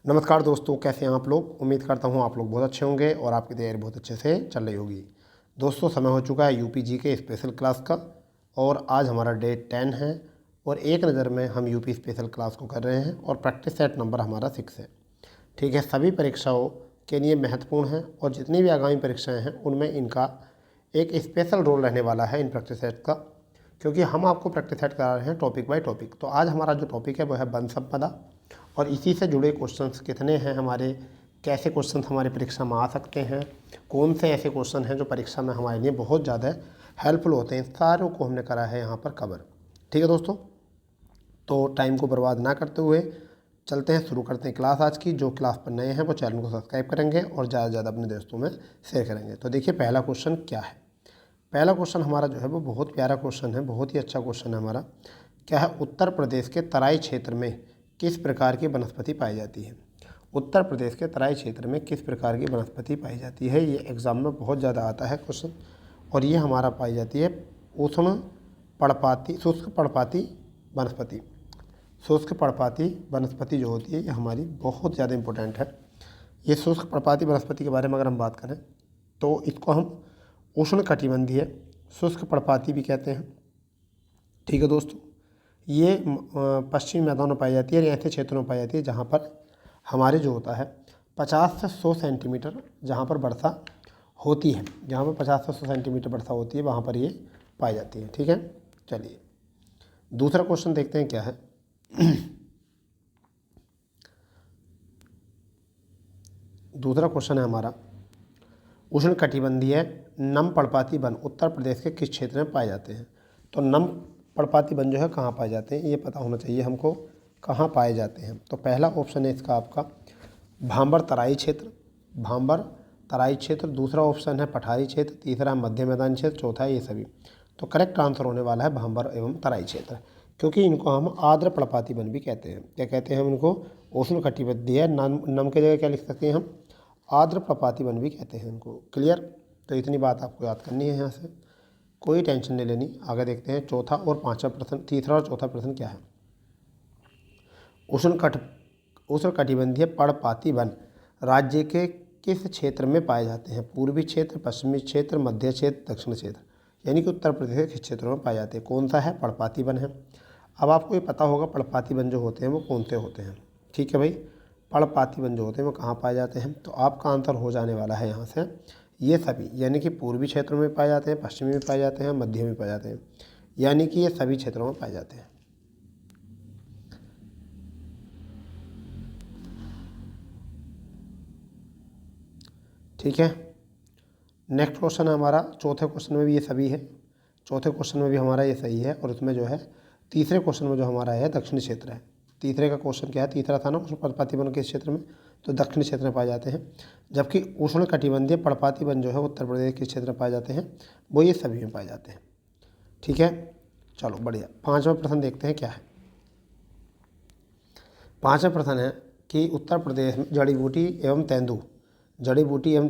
नमस्कार दोस्तों, कैसे हैं आप लोग। उम्मीद करता हूं आप लोग बहुत अच्छे होंगे और आपकी तैयारी बहुत अच्छे से चल रही होगी। दोस्तों, समय हो चुका है यूपी जी के स्पेशल क्लास का और आज हमारा डे 10 है और एक नज़र में हम यूपी स्पेशल क्लास को कर रहे हैं और प्रैक्टिस सेट नंबर हमारा 6 है। ठीक है, सभी परीक्षाओं के लिए महत्वपूर्ण है और जितनी भी आगामी परीक्षाएँ हैं उनमें इनका एक स्पेशल रोल रहने वाला है इन प्रैक्टिस सेट का, क्योंकि हम आपको प्रैक्टिस सेट करा रहे हैं टॉपिक बाय टॉपिक। तो आज हमारा जो टॉपिक है वो है वन संपदा और इसी से जुड़े क्वेश्चंस कितने हैं हमारे, कैसे क्वेश्चंस हमारी परीक्षा में आ सकते हैं, कौन से ऐसे क्वेश्चन हैं जो परीक्षा में हमारे लिए बहुत ज़्यादा हेल्पफुल होते हैं, सारों को हमने करा है यहाँ पर कवर। ठीक है दोस्तों, तो टाइम को बर्बाद ना करते हुए चलते हैं, शुरू करते हैं क्लास आज की। जो क्लास पर नए हैं वो चैनल को सब्सक्राइब करेंगे और ज़्यादा से ज़्यादा अपने दोस्तों में शेयर करेंगे। तो देखिए पहला क्वेश्चन क्या है। पहला क्वेश्चन हमारा जो है वो बहुत प्यारा क्वेश्चन है, बहुत ही अच्छा क्वेश्चन है हमारा। क्या है, उत्तर प्रदेश के तराई क्षेत्र में किस प्रकार की वनस्पति पाई जाती है। उत्तर प्रदेश के तराई क्षेत्र में किस प्रकार की वनस्पति पाई जाती है, ये एग्ज़ाम में बहुत ज़्यादा आता है क्वेश्चन। और ये हमारा पाई जाती है उष्ण पर्णपाती शुष्क पर्णपाती वनस्पति। शुष्क पर्णपाती वनस्पति जो होती है ये हमारी बहुत ज़्यादा इम्पोर्टेंट है। ये शुष्क पर्णपाती वनस्पति के बारे में अगर हम बात करें तो इसको हम उष्णकटिबंधीय शुष्क पर्णपाती भी कहते हैं। ठीक है दोस्तों, ये पश्चिमी मैदानों में पाई जाती है और ऐसे क्षेत्रों में पाई जाती है जहाँ पर हमारे जो होता है 50 से 100 सेंटीमीटर जहाँ पर वर्षा होती है, जहाँ पर 50 से 100 सेंटीमीटर वर्षा होती है वहाँ पर ये पाई जाती है। ठीक है, चलिए दूसरा क्वेश्चन देखते हैं क्या है। दूसरा क्वेश्चन है हमारा, उष्णकटिबंधीय नम पर्णपाती वन उत्तर प्रदेश के किस क्षेत्र में पाए जाते हैं। तो नम पर्णपाती वन जो है कहाँ पाए जाते हैं, ये पता होना चाहिए हमको, कहाँ पाए जाते हैं। तो पहला ऑप्शन है इसका आपका भांबर तराई क्षेत्र, भांबर तराई क्षेत्र। दूसरा ऑप्शन है पठारी क्षेत्र, तीसरा मध्य मैदान क्षेत्र, चौथा है ये सभी। तो करेक्ट आंसर होने वाला है भांबर एवं तराई क्षेत्र, क्योंकि इनको हम आर्द्र पर्णपाती वन भी कहते हैं। क्या कहते हैं हम इनको, उष्णकटिबंधीय नम की जगह क्या लिख सकते हैं हम, आर्द्र पर्णपाती वन भी कहते हैं इनको। क्लियर, तो इतनी बात आपको याद करनी है, यहाँ से कोई टेंशन नहीं लेनी। आगे देखते हैं चौथा और पांचवा प्रश्न, तीसरा और चौथा प्रश्न क्या है। उष्णकटिबंधीय पर्णपाती वन राज्य के किस क्षेत्र में पाए जाते हैं। पूर्वी क्षेत्र, पश्चिमी क्षेत्र, मध्य क्षेत्र, दक्षिण क्षेत्र, यानी कि उत्तर प्रदेश के किस क्षेत्रों में पाए जाते हैं। कौन सा है, पर्णपाती वन है। अब आपको ये पता होगा पर्णपाती वन जो होते हैं वो कौन से होते हैं। ठीक है भाई, पर्णपाती वन जो होते हैं वो कहाँ पाए जाते हैं। तो आपका आंसर हो जाने वाला है यहाँ से ये सभी, यानी कि पूर्वी क्षेत्रों में पाए जाते हैं, पश्चिमी में पाए जाते हैं, मध्य में पाए जाते हैं, यानी कि ये सभी क्षेत्रों में पाए जाते हैं। ठीक है, नेक्स्ट क्वेश्चन है हमारा, चौथे क्वेश्चन में भी ये सभी है, चौथे क्वेश्चन में भी हमारा ये सही है। और उसमें जो है तीसरे क्वेश्चन में जो हमारा है दक्षिणी क्षेत्र है। तीसरे का क्वेश्चन क्या है, तीसरा था ना उष्णकटिबंधीय वन किस क्षेत्र में, तो दक्षिणी क्षेत्र में पाए जाते हैं। जबकि उष्णकटिबंधीय पर्णपाती वन जो है उत्तर प्रदेश के क्षेत्र में पाए जाते हैं, वो ये सभी में पाए जाते हैं। ठीक है, चलो बढ़िया। पांचवा प्रश्न देखते हैं क्या है। पांचवा प्रश्न है कि उत्तर प्रदेश में जड़ी बूटी एवं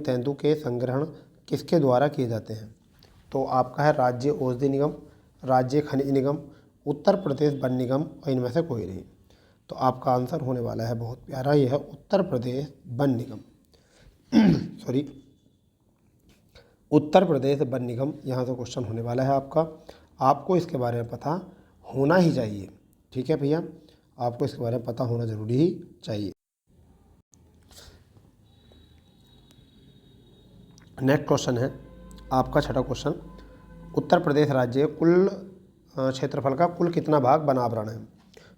तेंदू के संग्रहण किसके द्वारा किए जाते हैं। तो आपका है राज्य औषधि निगम, राज्य खनिज निगम, उत्तर प्रदेश वन निगम और इनमें से कोई नहीं। तो आपका आंसर होने वाला है बहुत प्यारा, यह है उत्तर प्रदेश वन निगम। सॉरी, उत्तर प्रदेश वन निगम यहाँ से क्वेश्चन होने वाला है आपका। आपको इसके बारे में पता होना ही चाहिए। ठीक है भैया, आपको इसके बारे में पता होना जरूरी ही चाहिए। नेक्स्ट क्वेश्चन है आपका छठा क्वेश्चन, उत्तर प्रदेश राज्य कुल क्षेत्रफल का कुल कितना भाग वन आवरण है।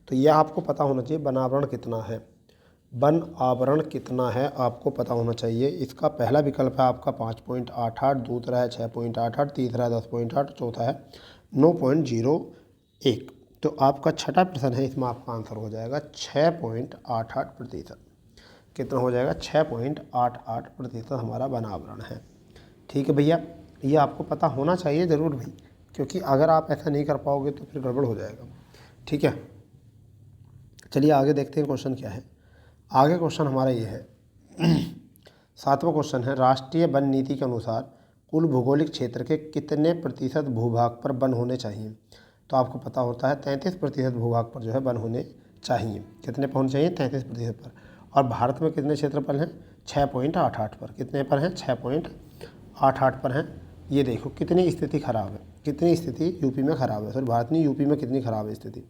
तो यह आपको पता होना चाहिए, वन आवरण कितना है, वन आवरण कितना है आपको पता होना चाहिए। इसका पहला विकल्प है आपका 5.88, दूसरा है 6.88, तीसरा है 10.8, चौथा है 9.01। तो आपका छठा प्रश्न है, इसमें आपका आंसर हो जाएगा 6.88%। कितना हो जाएगा, 6.88% हमारा वन आवरण है। ठीक है भैया, ये आपको पता होना चाहिए ज़रूर भाई, क्योंकि अगर आप ऐसा नहीं कर पाओगे तो फिर गड़बड़ हो जाएगा। ठीक है, चलिए आगे देखते हैं क्वेश्चन क्या है। आगे क्वेश्चन हमारा ये है, सातवां क्वेश्चन है, राष्ट्रीय वन नीति के अनुसार कुल भौगोलिक क्षेत्र के कितने प्रतिशत भूभाग पर वन होने चाहिए। तो आपको पता होता है 33% भूभाग पर जो है वन होने चाहिए। कितने पर होने चाहिए, 33% पर। और भारत में कितने क्षेत्रफल हैं? 6.88 पर। कितने पर हैं? 6.88 पर हैं। ये देखो कितनी स्थिति खराब है, कितनी स्थिति यूपी में खराब है, सॉरी भारत नहीं, यूपी में कितनी खराब है स्थिति।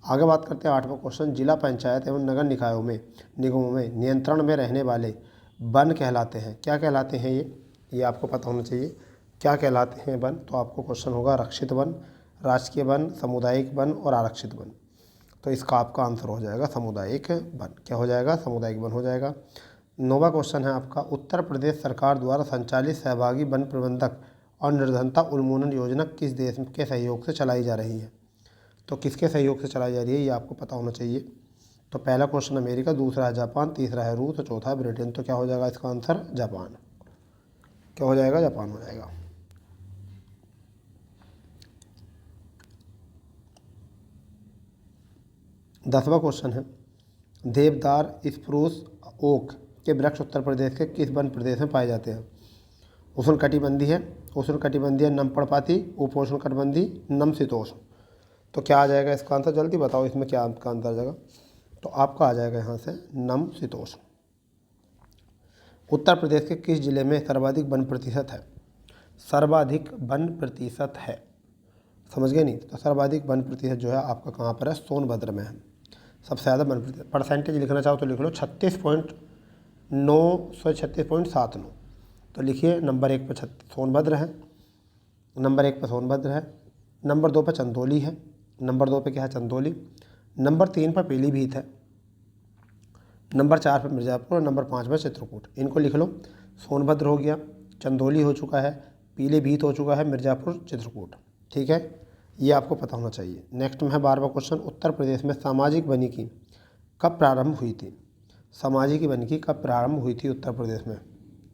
आगे बात करते हैं 8वां क्वेश्चन। जिला पंचायत एवं नगर निकायों में निगमों में नियंत्रण में रहने वाले वन कहलाते हैं। क्या कहलाते हैं ये आपको पता होना चाहिए। क्या कहलाते हैं वन? तो आपको क्वेश्चन होगा रक्षित वन, राजकीय वन, सामुदायिक वन और आरक्षित वन। तो इसका आपका आंसर हो जाएगा सामुदायिक वन। क्या हो जाएगा? सामुदायिक वन हो जाएगा। 9वां क्वेश्चन है आपका, उत्तर प्रदेश सरकार द्वारा संचालित सहभागी वन प्रबंधक और निर्धनता उन्मूलन योजना किस देश के सहयोग से चलाई जा रही है? तो किसके सहयोग से चलाई जा रही है ये आपको पता होना चाहिए। तो पहला क्वेश्चन अमेरिका, दूसरा है जापान, तीसरा है रूस और चौथा है ब्रिटेन। तो क्या हो जाएगा इसका आंसर? जापान। क्या हो जाएगा? जापान हो जाएगा। दसवां क्वेश्चन है, देवदार, स्प्रूस, ओक के वृक्ष उत्तर प्रदेश के किस वन प्रदेश में पाए जाते हैं? उष्णकटिबंधीय है, उष्णकटिबंधीय नम पर्णपाती, उपोष्णकटिबंधीय, नम शीतोष्ण। तो क्या आ जाएगा इसका आंसर? जल्दी बताओ इसमें क्या आपका आंसर आ जाएगा। तो आपका आ जाएगा यहाँ से नम शीतोष्ण। उत्तर प्रदेश के किस जिले में सर्वाधिक वन प्रतिशत है? सर्वाधिक वन प्रतिशत है, समझ गए नहीं? तो सर्वाधिक वन प्रतिशत जो है आपका कहाँ पर है? सोनभद्र में है। सबसे ज़्यादा वन प्रतिशत। परसेंटेज लिखना चाहो तो लिख लो 36.79। तो लिखिए नंबर 1 पर सोनभद्र है, नंबर 1 पर सोनभद्र है, नंबर 2 पर चंदौली है, नंबर 2 पे क्या है? चंदौली, नंबर 3 पर पीलीभीत है, नंबर 4 पर मिर्ज़ापुर और नंबर 5 पर चित्रकूट। इनको लिख लो। सोनभद्र हो गया, चंदौली हो चुका है, पीलीभीत हो चुका है, मिर्ज़ापुर, चित्रकूट। ठीक है, ये आपको पता होना चाहिए। नेक्स्ट में है 12वां क्वेश्चन, उत्तर प्रदेश में सामाजिक वानिकी कब प्रारंभ हुई थी? सामाजिक वानिकी कब प्रारंभ हुई थी उत्तर प्रदेश में?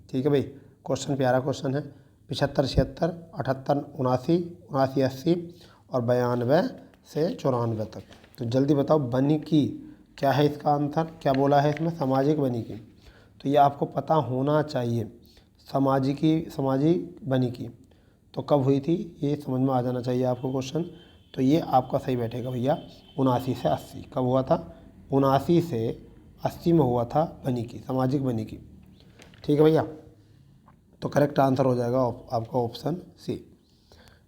ठीक है भाई, क्वेश्चन प्यारा क्वेश्चन है। 75, 76, 78, 79, 79, 80 और 92 से 94 तक। तो जल्दी बताओ वानिकी क्या है इसका आंसर? क्या बोला है इसमें? सामाजिक वानिकी। तो ये आपको पता होना चाहिए। सामाजिक वानिकी तो कब हुई थी ये समझ में आ जाना चाहिए आपको क्वेश्चन। तो ये आपका सही बैठेगा भैया 79 से 80। कब हुआ था? 79 से 80 में हुआ था वानिकी, सामाजिक वानिकी। ठीक है भैया, तो करेक्ट आंसर हो जाएगा आपका ऑप्शन सी।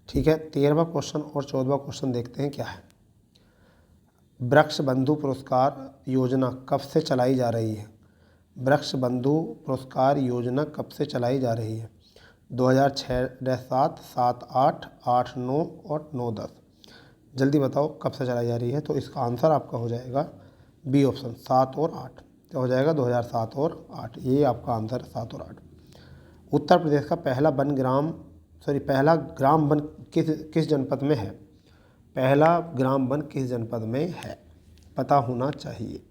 ठीक है, 13वां क्वेश्चन और 14वां क्वेश्चन देखते हैं क्या है। वृक्ष बंधु पुरस्कार योजना कब से चलाई जा रही है? वृक्ष बंधु पुरस्कार योजना कब से चलाई जा रही है? 2006, 7, 7, 8, 8, 9 और 9, 10। जल्दी बताओ कब से चलाई जा रही है। तो इसका आंसर आपका हो जाएगा बी ऑप्शन, 7 और 8। क्या हो जाएगा? 2007 और 8। ये आपका आंसर है 7 और 8। उत्तर प्रदेश का पहला ग्राम वन किस जनपद में है? पहला ग्राम वन किस जनपद में है? पता होना चाहिए।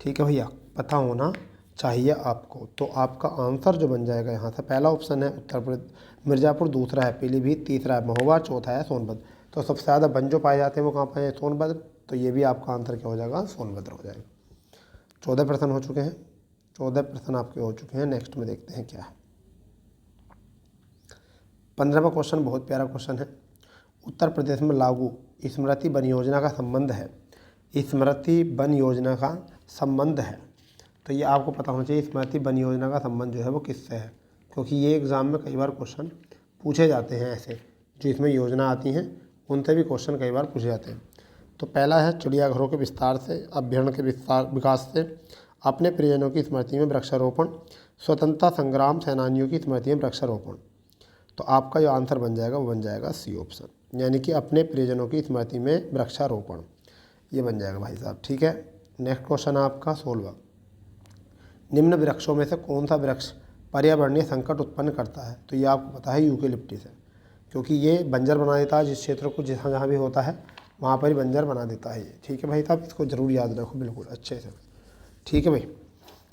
ठीक है भैया, पता होना चाहिए आपको। तो आपका आंसर जो बन जाएगा यहाँ से, पहला ऑप्शन है उत्तर प्रदेश मिर्ज़ापुर, दूसरा है पीलीभीत, तीसरा है महोबा, चौथा है सोनभद्र। तो सबसे ज़्यादा वन जो पाए जाते हैं वो कहाँ पाए हैं? सोनभद्र। तो ये भी आपका आंसर क्या हो जाएगा? सोनभद्र हो जाएगा। 14 प्रश्न हो चुके हैं, 14 प्रश्न आपके हो चुके हैं। नेक्स्ट में देखते हैं क्या है। 15वां क्वेश्चन बहुत प्यारा क्वेश्चन है। उत्तर प्रदेश में लागू स्मृति वन योजना का संबंध है। स्मृति वन योजना का संबंध है, तो ये आपको पता होना चाहिए स्मृति वन योजना का संबंध जो है वो किससे है, क्योंकि ये एग्ज़ाम में कई बार क्वेश्चन पूछे जाते हैं। ऐसे जो इसमें योजना आती हैं उनसे भी क्वेश्चन कई बार पूछे जाते हैं। तो पहला है चिड़ियाघरों के विस्तार से, अभ्यारण्य के विकास से, अपने परिजनों की स्मृति में वृक्षारोपण, स्वतंत्रता संग्राम सेनानियों की स्मृति में वृक्षारोपण। तो आपका जो आंसर बन जाएगा वो बन जाएगा सी ऑप्शन, यानी कि अपने परिजनों की स्मृति में वृक्षारोपण, ये बन जाएगा भाई साहब। ठीक है, नेक्स्ट क्वेश्चन है आपका 16वां। निम्न वृक्षों में से कौन सा वृक्ष पर्यावरणीय संकट उत्पन्न करता है? तो ये आपको पता है यूकेलिप्टस है, क्योंकि ये बंजर बना देता है जिस क्षेत्र को, जहाँ जहाँ भी होता है वहाँ पर ही बंजर बना देता है ये। ठीक है भाई साहब, इसको ज़रूर याद रखो बिल्कुल अच्छे से। ठीक है भाई,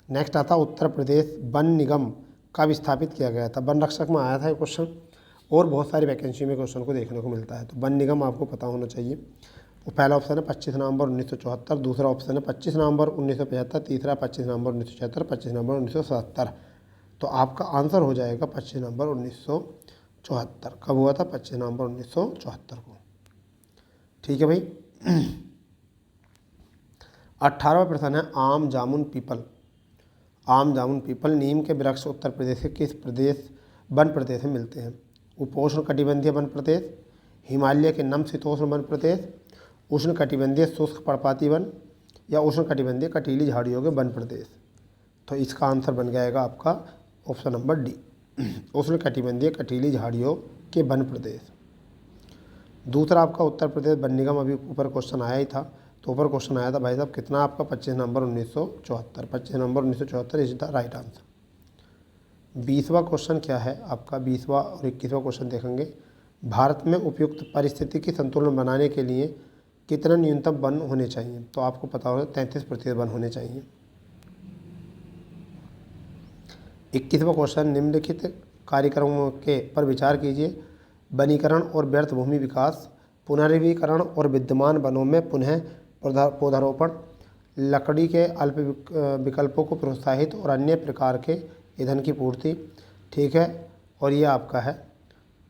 नेक्स्ट आता उत्तर प्रदेश वन निगम कब स्थापित किया गया था? वन रक्षक में आया था ये क्वेश्चन, और बहुत सारी वैकेंसी में क्वेश्चन को देखने को मिलता है। तो वन निगम आपको पता होना चाहिए। वो पहला ऑप्शन है 25 नवंबर 1974, दूसरा ऑप्शन है 25 नवंबर 1975, तीसरा 25 नवंबर 1976, 25 नवंबर 1977। तो आपका आंसर हो जाएगा 25 नवंबर 1974। कब हुआ था? 25 नवंबर 1974 को। ठीक है भाई, 18वां प्रश्न है आम जामुन पीपल। आम जामुन पीपल नीम के वृक्ष उत्तर प्रदेश के किस प्रदेश वन प्रदेश में मिलते हैं? उपोष्ण कटिबंधीय वन प्रदेश, हिमालय के नम शीतोष्ण वन प्रदेश, उष्ण कटिबंधीय शुष्क पर्णपाती वन, या उष्ण कटिबंधीय कटीली झाड़ियों के वन प्रदेश। तो इसका आंसर बन जाएगा आपका ऑप्शन नंबर डी, उष्ण कटिबंधीय कटीली झाड़ियों के वन प्रदेश। दूसरा आपका उत्तर प्रदेश वन निगम, अभी ऊपर क्वेश्चन आया ही था। तो ऊपर क्वेश्चन आया था भाई साहब कितना आपका 25 नवंबर 1974। 25 नवंबर 1974 इज द राइट आंसर। 20वां क्वेश्चन क्या है आपका? 20वां और 21वां क्वेश्चन देखेंगे। भारत में उपयुक्त परिस्थिति संतुलन बनाने के लिए कितना न्यूनतम वन होने चाहिए? तो आपको पता होगा 33% वन होने चाहिए। 21वां क्वेश्चन निम्नलिखित कार्यक्रमों के पर विचार कीजिए। वनीकरण और व्यर्थ भूमि विकास, पुनर्नवीकरण और विद्यमान वनों में पुनः पौधारोपण, लकड़ी के अल्प विकल्पों को प्रोत्साहित और अन्य प्रकार के ईंधन की पूर्ति। ठीक है, और ये आपका है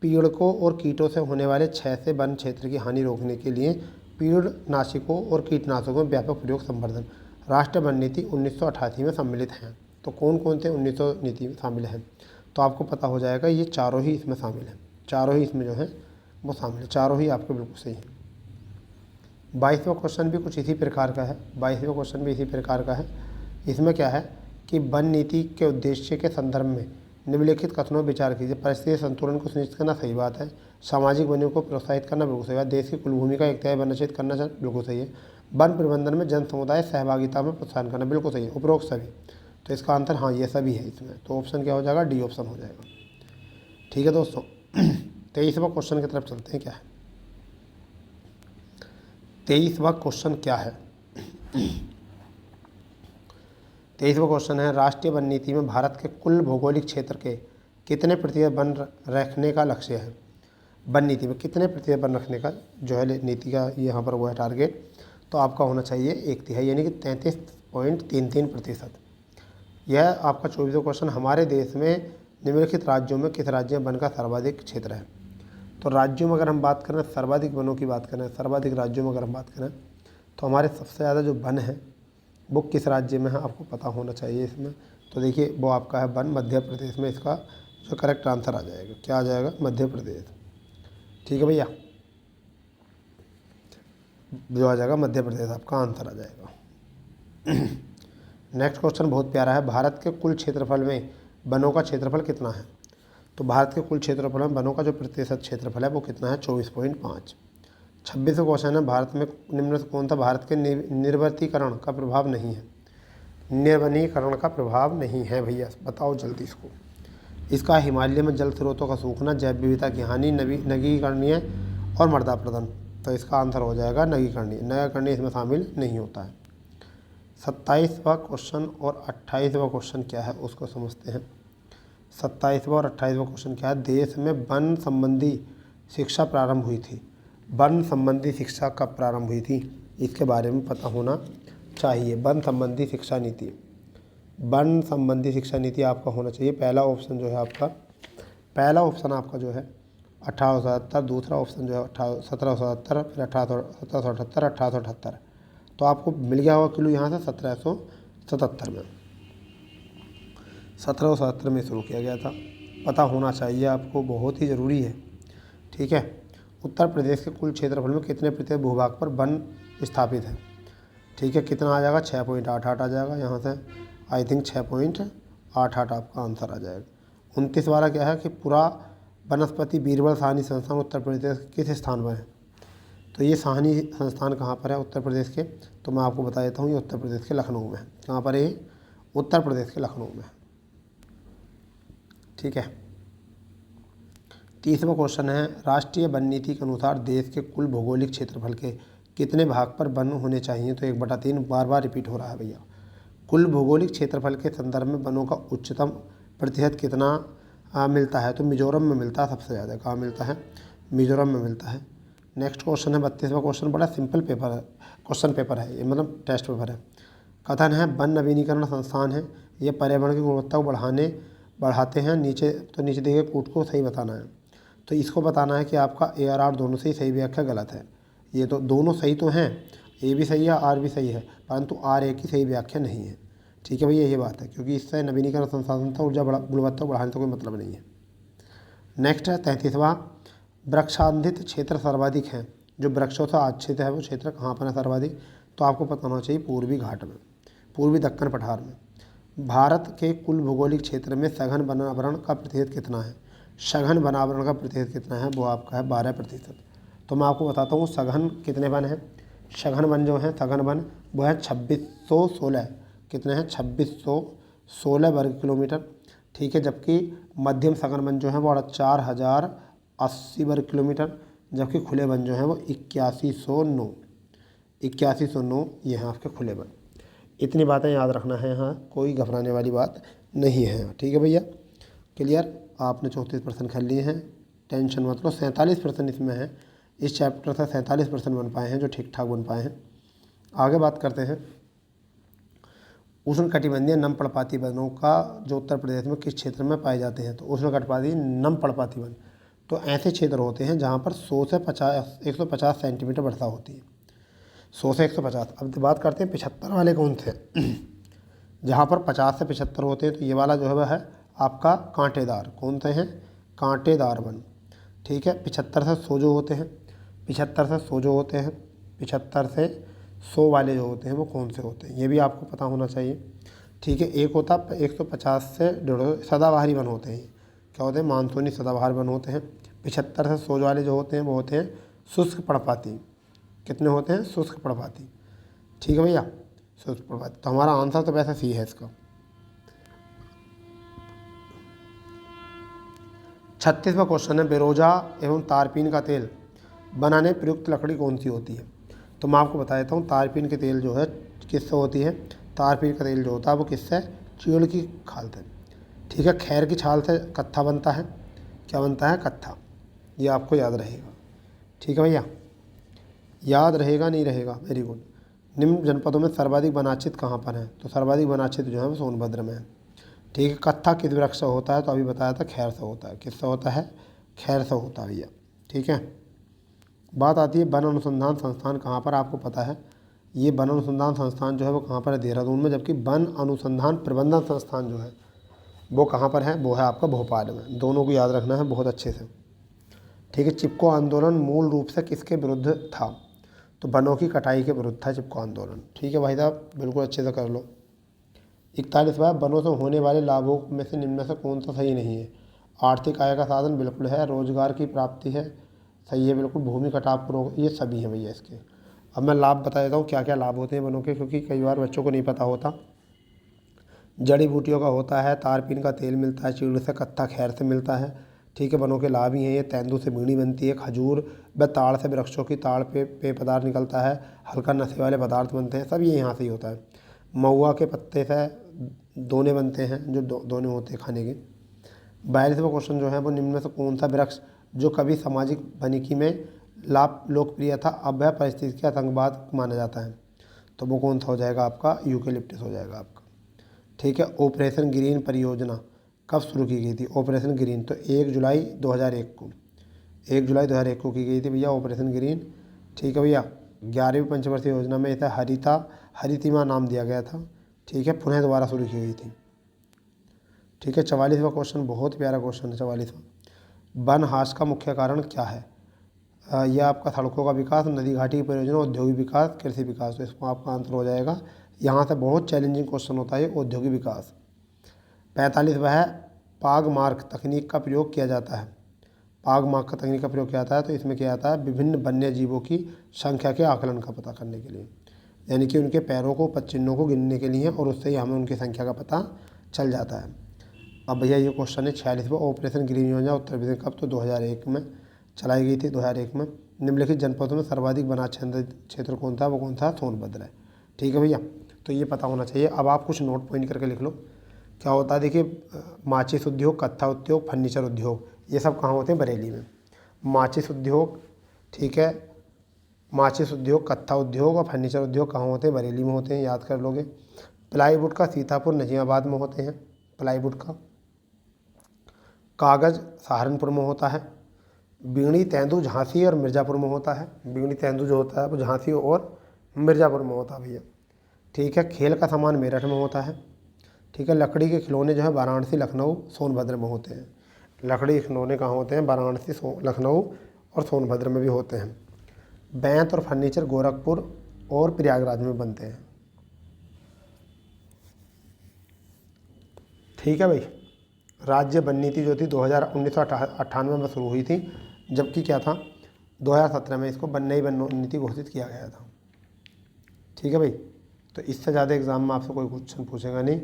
पीड़कों और कीटों से होने वाले क्षय से वन क्षेत्र की हानि रोकने के लिए कीटनाशकों और कीटनाशकों में व्यापक प्रयोग संवर्धन। राष्ट्रीय वन नीति 1988 में सम्मिलित हैं। तो कौन कौन से 1900 नीति में शामिल हैं? तो आपको पता हो जाएगा ये चारों ही इसमें शामिल हैं। चारों ही इसमें जो है वो शामिल है, चारों ही आपके बिल्कुल सही है। 22वां क्वेश्चन भी कुछ इसी प्रकार का है। 22वां क्वेश्चन भी इसी प्रकार का है। इसमें क्या है कि वन नीति के उद्देश्य के संदर्भ में निम्नलिखित कथनों पर विचार कीजिए। परिस्थिति संतुलन को सुनिश्चित करना सही बात है। सामाजिक वनों को प्रोत्साहित करना बिल्कुल सही बात है। देश की कुल भूमि का 1/3 वनचित करना बिल्कुल सही है। वन प्रबंधन में जन समुदाय सहभागिता में प्रोत्साहन करना बिल्कुल सही है। उपरोक्त सभी। तो इसका आंसर हाँ ये सभी है इसमें। तो ऑप्शन क्या हो जाएगा? डी ऑप्शन हो जाएगा। ठीक है दोस्तों, 23वां क्वेश्चन की तरफ चलते हैं। क्या है 23वां क्वेश्चन? क्या है 23वां क्वेश्चन है राष्ट्रीय वन नीति में भारत के कुल भौगोलिक क्षेत्र के कितने प्रतिशत वन रखने का लक्ष्य है? वन नीति में कितने प्रतिशत वन रखने का जो है नीति का यहाँ पर वो है टारगेट? तो आपका होना चाहिए 1/3 यानी कि 33.33%। यह आपका 24वां क्वेश्चन हमारे देश में निम्नलिखित राज्यों में किस राज्य में वन का सर्वाधिक क्षेत्र है? तो राज्यों में अगर हम बात करें, सर्वाधिक वनों की बात करें, सर्वाधिक राज्यों में अगर हम बात करें तो हमारे सबसे ज़्यादा जो वन है वो किस राज्य में है आपको पता होना चाहिए इसमें। तो देखिए वो आपका है वन मध्य प्रदेश में। इसका जो करेक्ट आंसर आ जाएगा क्या आ जाएगा? मध्य प्रदेश। ठीक है भैया, जो आ जाएगा मध्य प्रदेश आपका आंसर आ जाएगा। नेक्स्ट क्वेश्चन बहुत प्यारा है। भारत के कुल क्षेत्रफल में वनों का क्षेत्रफल कितना है? तो भारत के कुल क्षेत्रफल में वनों का जो प्रतिशत क्षेत्रफल है वो कितना है? 24.5। 26वां क्वेश्चन है भारत में निम्न से कौन सा भारत के निर्वनीकरण का प्रभाव नहीं है? निर्वनीकरण का प्रभाव नहीं है भैया, बताओ जल्दी इसको। इसका हिमालय में जल स्रोतों का सूखना, जैव विविधता की हानि, नवीकरणीय और मृदा प्रदन। तो इसका आंसर हो जाएगा नवीकरणीय। नवीकरणीय इसमें शामिल नहीं होता है। 27वां क्वेश्चन और 28वां क्वेश्चन क्या है उसको समझते हैं। 27वां और 28वां क्वेश्चन क्या है? देश में वन संबंधी शिक्षा प्रारंभ हुई थी। वन संबंधी शिक्षा कब प्रारंभ हुई थी इसके बारे में पता होना चाहिए। वन संबंधी शिक्षा नीति, वन संबंधी शिक्षा नीति आपका होना चाहिए। पहला ऑप्शन जो है आपका, पहला ऑप्शन आपका जो है 1877, दूसरा ऑप्शन जो है 1777, फिर 1778, 1878। तो आपको मिल गया होगा क्लू यहाँ से 1777 में। 1777 में शुरू किया गया था, पता होना चाहिए आपको, बहुत ही ज़रूरी है। ठीक है, उत्तर प्रदेश के कुल क्षेत्रफल में कितने प्रतिशत भूभाग पर वन स्थापित है? ठीक है, कितना आ जाएगा? 6.88 आ जाएगा यहाँ से। आई थिंक 6.88 आपका आंसर आ जाएगा। 29 वाला क्या है कि पूरा वनस्पति बीरबल साहनी संस्थान उत्तर प्रदेश किस स्थान पर है? तो ये साहनी संस्थान कहाँ पर है उत्तर प्रदेश के? तो मैं आपको बता देता हूँ, ये उत्तर प्रदेश के लखनऊ में है। कहाँ पर है? उत्तर प्रदेश के लखनऊ में। ठीक है, 30वां क्वेश्चन है राष्ट्रीय वन नीति के अनुसार देश के कुल भौगोलिक क्षेत्रफल के कितने भाग पर वन होने चाहिए? तो 1/3 बार बार रिपीट हो रहा है भैया। कुल भौगोलिक क्षेत्रफल के संदर्भ में वनों का उच्चतम प्रतिशत कितना मिलता है? तो मिजोरम में मिलता है सबसे ज़्यादा। कहाँ मिलता है? मिजोरम में मिलता है। नेक्स्ट क्वेश्चन है 32वां क्वेश्चन, बड़ा सिंपल पेपर है, क्वेश्चन पेपर है ये, मतलब टेस्ट पेपर है। कथन है वन नवीनीकरण संस्थान है, ये पर्यावरण की गुणवत्ता को बढ़ाते हैं। नीचे दिए गए कूट को सही बताना है। तो इसको बताना है कि आपका ARR दोनों से ही सही व्याख्या गलत है। ये तो दोनों सही तो हैं, ए भी सही है, आर भी सही है, परंतु आर ए की सही व्याख्या नहीं है। ठीक है भैया, यही बात है, क्योंकि इससे नवीनीकरण संसाधन था ऊर्जा गुणवत्ता बढ़ाने से कोई मतलब नहीं है। नेक्स्ट है 33वां, वृक्षाच्छादित क्षेत्र सर्वाधिक हैं। जो वृक्षों से आच्छादित है वो क्षेत्र कहाँ पर है सर्वाधिक? तो आपको पता होना चाहिए पूर्वी घाट में, पूर्वी दक्कन पठार में। भारत के कुल भौगोलिक क्षेत्र में सघन वनावरण का प्रतिशत कितना है? सघन वनावरण का प्रतिशत कितना है? वो आपका है 12%। तो मैं आपको बताता हूँ सघन कितने वन हैं। सघन वन जो हैं, सघन वन वो है 2616। कितने हैं? 2616 वर्ग किलोमीटर। ठीक है, जबकि मध्यम सघन वन जो है वो 4080 वर्ग किलोमीटर, जबकि खुले वन जो हैं वो 8109 ये हैं आपके खुले वन। इतनी बातें याद रखना है, यहाँ कोई घबराने वाली बात नहीं है। ठीक है भैया, क्लियर? आपने 34% कर लिए हैं, टेंशन मत लो। 47% इसमें है, इस चैप्टर से 47% बन पाए हैं जो ठीक ठाक बन पाए हैं। आगे बात करते हैं उष्ण कटिबंधीय नम पर्णपाती वनों का जो उत्तर प्रदेश में किस क्षेत्र में पाए जाते हैं? तो उष्ण कटिबंधीय नम पर्णपाती वन तो ऐसे क्षेत्र होते हैं जहाँ पर 100 से 150 सेंटीमीटर वर्षा होती है। 100 से 150। अब बात करते हैं 75 वाले कौन से? जहाँ पर 50 से 75 होते हैं, तो ये वाला जो है वह है आपका कांटेदार। कौन से हैं? कांटेदार वन। ठीक है, 75 से 100 जो होते हैं, 75 से 100 जो होते हैं, 75 से 100 वाले जो होते हैं वो कौन से होते हैं, ये भी आपको पता होना चाहिए। ठीक है, एक होता 150 से 150 सदाबहारी वन होते हैं। क्या होते हैं? मानसूनी सदाबहार वन होते हैं। 75 से 100 वाले जो होते हैं वो होते हैं शुष्क पर्णपाती। कितने होते हैं? शुष्क पर्णपाती। ठीक है भैया, शुष्क पर्णपाती। तो हमारा आंसर तो वैसे सी है इसका। 36वां क्वेश्चन है, बेरोजा एवं तारपीन का तेल बनाने प्रयुक्त लकड़ी कौन सी होती है? तो मैं आपको बता देता हूँ, तारपीन के तेल जो है किससे होती है? तारपीन का तेल जो होता है वो किससे? चीड़ की खाल से। ठीक है, खैर की छाल से कत्था बनता है। क्या बनता है? कत्था। ये आपको याद रहेगा। ठीक है भैया, याद रहेगा नहीं रहेगा? Very good. निम्न जनपदों में सर्वाधिक वनाच्छित कहाँ पर है? तो सर्वाधिक वनाच्छित जो है वो सोनभद्र में है। ठीक है, कत्था किस वृक्ष से होता है? तो अभी बताया था खैर से होता है। किससे होता है? खैर से होता है भैया। ठीक है, बात आती है वन अनुसंधान संस्थान कहाँ पर? आपको पता है ये वन अनुसंधान संस्थान जो है वो कहाँ पर है? देहरादून में। जबकि वन अनुसंधान प्रबंधन संस्थान जो है वो कहाँ पर है? वो है आपका भोपाल में। दोनों को याद रखना है बहुत अच्छे से। ठीक है, चिपको आंदोलन मूल रूप से किसके विरुद्ध था? तो वनों की कटाई के विरुद्ध था चिपको आंदोलन। ठीक है भाई साहब, बिल्कुल अच्छे से कर लो। 41वां, वनों से होने वाले लाभों में से निम्न में से कौन सा सही नहीं है? आर्थिक आय का साधन बिल्कुल है, रोजगार की प्राप्ति है, सही है बिल्कुल, भूमि कटाव को रोक, ये सभी हैं भैया इसके। अब मैं लाभ बता देता हूँ क्या क्या लाभ होते हैं वनों के, क्योंकि कई बार बच्चों को नहीं पता होता। जड़ी बूटियों का होता है, तारपीन का तेल मिलता है, चीड़ से कत्था खैर से मिलता है। ठीक है, वनों के लाभ ही हैं ये। तेंदू से बीड़ी बनती है, खजूर व ताड़ से वृक्षों की ताड़ पे पेय पदार्थ निकलता है, हल्का नशे वाले पदार्थ बनते हैं, सब ये यहाँ से ही होता है। महुआ के पत्ते से दोने बनते हैं, जो दोने होते हैं खाने के। 42वां क्वेश्चन जो है वो निम्न में से कौन सा वृक्ष जो कभी सामाजिक वानिकी में लाभ लोकप्रिय था अब वह पारिस्थितिकी आतंकवाद माना जाता है? तो वो कौन सा हो जाएगा आपका? यूकेलिप्टस हो जाएगा आपका। ठीक है, ऑपरेशन ग्रीन परियोजना कब शुरू की गई थी? ऑपरेशन ग्रीन तो 1 जुलाई 2001 को, 1 जुलाई 2001 को की गई थी भैया ऑपरेशन ग्रीन। ठीक है भैया, 11वीं पंचवर्षीय योजना में इसे हरितिमा नाम दिया गया था। ठीक है, पुनः दोबारा शुरू की गई थी। ठीक है, 44वां क्वेश्चन बहुत प्यारा क्वेश्चन है। 44वां, वन हास का मुख्य कारण क्या है? यह आपका सड़कों का विकास, नदी घाटी की परियोजना, औद्योगिक विकास, कृषि विकास। तो इसको आपका आंसर हो जाएगा, यहाँ से बहुत चैलेंजिंग क्वेश्चन होता है औद्योगिक विकास। 45वां है, पागमार्क तकनीक का प्रयोग किया जाता है। पागमार्क का तकनीक का प्रयोग किया जाता है, तो इसमें किया जाता है विभिन्न वन्य जीवों की संख्या के आकलन का पता करने के लिए, यानी कि उनके पैरों को, पदचिह्नों को गिनने के लिए, और उससे ही हमें उनकी संख्या का पता चल जाता है। अब भैया ये क्वेश्चन है 46वां, ऑपरेशन ग्रीन योजना उत्तर प्रदेश कब? तो 2001 में चलाई गई थी, 2001 में। निम्नलिखित जनपदों में सर्वाधिक वनाच्छादित क्षेत्र कौन था? वो कौन था? सोनभद्र है। ठीक है भैया, तो ये पता होना चाहिए। अब आप कुछ नोट पॉइंट करके लिख लो क्या होता है। देखिए, माचिस उद्योग, कत्था उद्योग, फर्नीचर उद्योग, ये सब कहाँ होते हैं? बरेली में। माचिस उद्योग, ठीक है, माचिस उद्योग, कत्था उद्योग और फर्नीचर उद्योग कहाँ होते हैं? बरेली में होते हैं, याद कर लोगे। प्लाईवुड का सीतापुर नजीमाबाद में होते हैं, प्लाईवुड का। कागज़ सहारनपुर में होता है। बीड़ी तेंदू झांसी और मिर्ज़ापुर में होता है। बीड़ी तेंदू जो होता है वो झांसी और मिर्ज़ापुर में होता है भैया। ठीक है, खेल का सामान मेरठ में होता है। ठीक है, लकड़ी के खिलौने जो है वाराणसी, लखनऊ, सोनभद्र में होते हैं। लकड़ी के खिलौने कहाँ होते हैं? वाराणसी, लखनऊ और सोनभद्र में भी होते हैं। बेंत और फर्नीचर गोरखपुर और प्रयागराज में बनते हैं। ठीक है भाई। राज्य वन नीति जो थी 1998 में शुरू हुई थी, जबकि क्या था 2017 में इसको नई वन नीति घोषित किया गया था। ठीक है भाई। तो इससे ज़्यादा एग्जाम में आपसे कोई क्वेश्चन पूछेगा नहीं,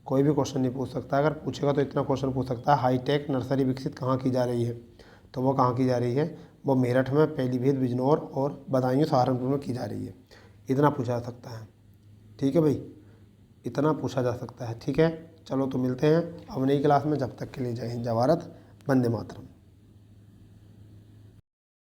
कोई भी क्वेश्चन नहीं पूछ सकता। अगर पूछेगा तो इतना क्वेश्चन पूछ सकता है, हाईटेक नर्सरी विकसित कहाँ की जा रही है? तो वो कहाँ की जा रही है? वो मेरठ में, पीलीभीत, बिजनौर और बदायूं, सहारनपुर में की जा रही है। इतना पूछा जा सकता है। ठीक है भाई, इतना पूछा जा सकता है। ठीक है, चलो तो मिलते हैं अब नई क्लास में। जब तक के लिए जय हिंद, जय भारत, वंदे मातरम।